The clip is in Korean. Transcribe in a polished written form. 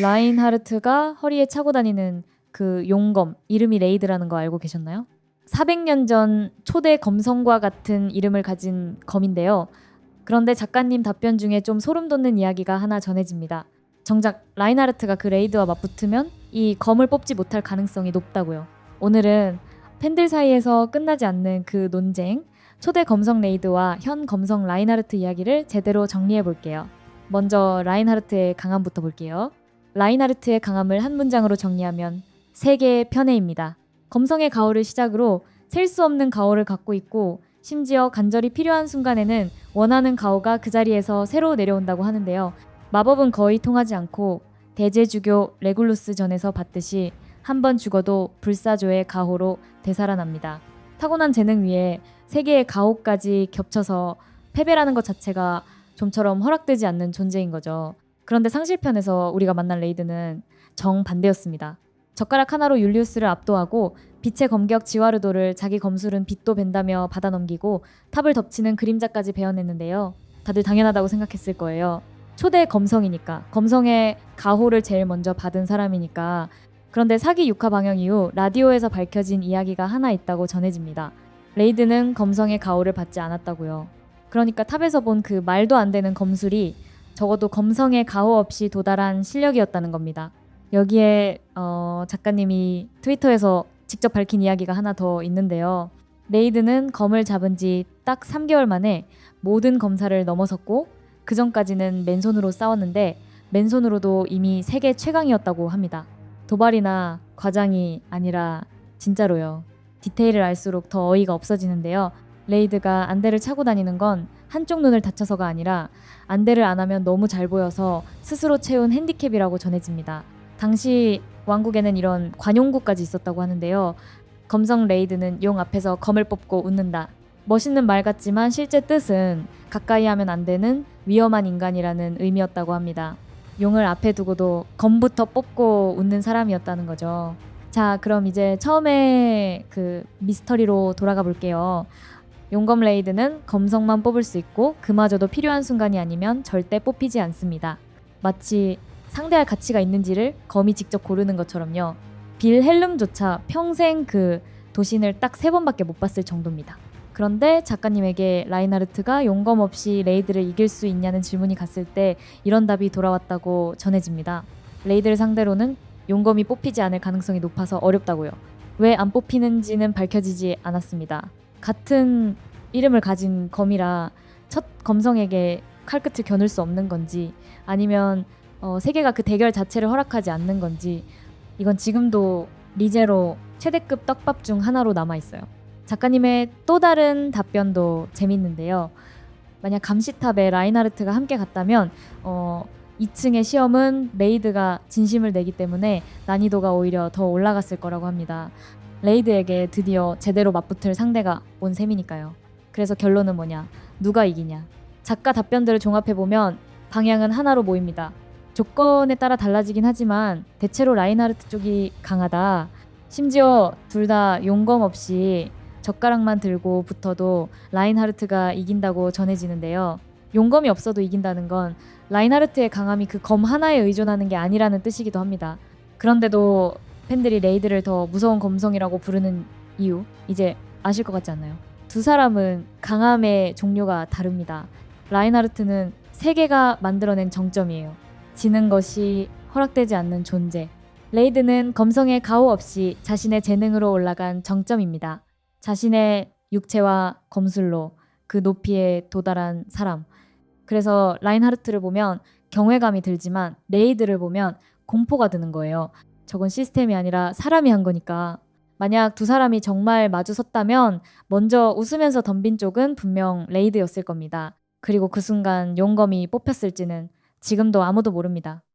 라인하르트가 허리에 차고 다니는 그 용검 이름이 레이드라는 거 알고 계셨나요? 400년 전 초대 검성과 같은 이름을 가진 검인데요. 그런데 작가님 답변 중에 좀 소름 돋는 이야기가 하나 전해집니다. 정작 라인하르트가 그 레이드와 맞붙으면 이 검을 뽑지 못할 가능성이 높다고요. 오늘은 팬들 사이에서 끝나지 않는 그 논쟁, 초대 검성 레이드와 현 검성 라인하르트 이야기를 제대로 정리해 볼게요. 먼저 라인하르트의 강함부터 볼게요. 라인하르트의 강함을 한 문장으로 정리하면 세계의 편애입니다. 검성의 가호를 시작으로 셀 수 없는 가호를 갖고 있고 심지어 간절히 필요한 순간에는 원하는 가호가 그 자리에서 새로 내려온다고 하는데요. 마법은 거의 통하지 않고 대제주교 레굴루스 전에서 봤듯이 한 번 죽어도 불사조의 가호로 되살아납니다. 타고난 재능 위에 세계의 가호까지 겹쳐서 패배라는 것 자체가 좀처럼 허락되지 않는 존재인 거죠. 그런데 상실편에서 우리가 만난 레이드는 정반대였습니다. 젓가락 하나로 율리우스를 압도하고 빛의 검격 지와르도를 자기 검술은 빛도 벤다며 받아넘기고 탑을 덮치는 그림자까지 베어냈는데요. 다들 당연하다고 생각했을 거예요. 초대 검성이니까, 검성의 가호를 제일 먼저 받은 사람이니까. 그런데 사기 6화 방영 이후 라디오에서 밝혀진 이야기가 하나 있다고 전해집니다. 레이드는 검성의 가호를 받지 않았다고요. 그러니까 탑에서 본 그 말도 안 되는 검술이 적어도 검성의 가호 없이 도달한 실력이었다는 겁니다. 여기에 작가님이 트위터에서 직접 밝힌 이야기가 하나 더 있는데요. 레이드는 검을 잡은 지 딱 3개월 만에 모든 검사를 넘어섰고 그 전까지는 맨손으로 싸웠는데 맨손으로도 이미 세계 최강이었다고 합니다. 도발이나 과장이 아니라 진짜로요. 디테일을 알수록 더 어이가 없어지는데요. 레이드가 안대를 차고 다니는 건 한쪽 눈을 다쳐서가 아니라 안대를 안 하면 너무 잘 보여서 스스로 채운 핸디캡이라고 전해집니다. 당시 왕국에는 이런 관용구까지 있었다고 하는데요. 검성 레이드는 용 앞에서 검을 뽑고 웃는다. 멋있는 말 같지만 실제 뜻은 가까이 하면 안 되는 위험한 인간이라는 의미였다고 합니다. 용을 앞에 두고도 검부터 뽑고 웃는 사람이었다는 거죠. 자, 그럼 이제 처음에 그 미스터리로 돌아가 볼게요. 용검 레이드는 검성만 뽑을 수 있고 그마저도 필요한 순간이 아니면 절대 뽑히지 않습니다. 마치 상대할 가치가 있는지를 검이 직접 고르는 것처럼요. 빌헬름조차 평생 그 도신을 딱 3번밖에 못 봤을 정도입니다. 그런데 작가님에게 라인하르트가 용검 없이 레이드를 이길 수 있냐는 질문이 갔을 때 이런 답이 돌아왔다고 전해집니다. 레이드를 상대로는 용검이 뽑히지 않을 가능성이 높아서 어렵다고요. 왜 안 뽑히는지는 밝혀지지 않았습니다. 같은 이름을 가진 검이라 첫 검성에게 칼끝을 겨눌 수 없는 건지 아니면 세계가 그 대결 자체를 허락하지 않는 건지 이건 지금도 리제로 최대급 떡밥 중 하나로 남아있어요. 작가님의 또 다른 답변도 재밌는데요. 만약 감시탑에 라인하르트가 함께 갔다면 2층의 시험은 레이드가 진심을 내기 때문에 난이도가 오히려 더 올라갔을 거라고 합니다. 레이드에게 드디어 제대로 맞붙을 상대가 온 셈이니까요. 그래서 결론은 뭐냐? 누가 이기냐? 작가 답변들을 종합해보면 방향은 하나로 보입니다. 조건에 따라 달라지긴 하지만 대체로 라인하르트 쪽이 강하다. 심지어 둘 다 용검 없이 젓가락만 들고 붙어도 라인하르트가 이긴다고 전해지는데요. 용검이 없어도 이긴다는 건 라인하르트의 강함이 그 검 하나에 의존하는 게 아니라는 뜻이기도 합니다. 그런데도 팬들이 레이드를 더 무서운 검성이라고 부르는 이유 이제 아실 것 같지 않나요? 두 사람은 강함의 종류가 다릅니다. 라인하르트는 세계가 만들어낸 정점이에요. 지는 것이 허락되지 않는 존재. 레이드는 검성의 가호 없이 자신의 재능으로 올라간 정점입니다. 자신의 육체와 검술로 그 높이에 도달한 사람. 그래서 라인하르트를 보면 경외감이 들지만 레이드를 보면 공포가 드는 거예요. 저건 시스템이 아니라 사람이 한 거니까. 만약 두 사람이 정말 마주 섰다면 먼저 웃으면서 덤빈 쪽은 분명 레이드였을 겁니다. 그리고 그 순간 용검이 뽑혔을지는 지금도 아무도 모릅니다.